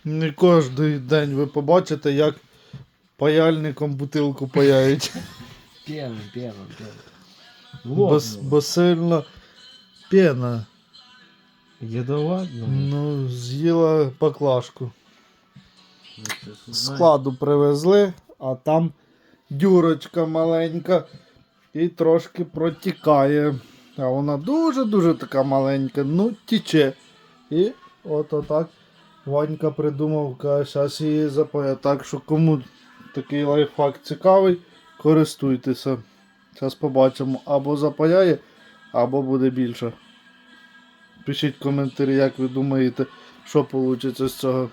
Не кожен день ви побачите, як паяльником бутилку паяють. Первым. Бо сильно пена. Ядоватно. Ну, з'їла баклажку. З складу привезли, а там дюрочка маленька і трошки протікає. А вона дуже-дуже така маленька, ну тіче. І от отак Ванька придумав, каже, зараз її запає. Так що кому такий лайфхак цікавий, користуйтеся. Зараз побачимо, або запаяє, або буде більше. Пишіть коментарі, як ви думаєте, що вийде з цього.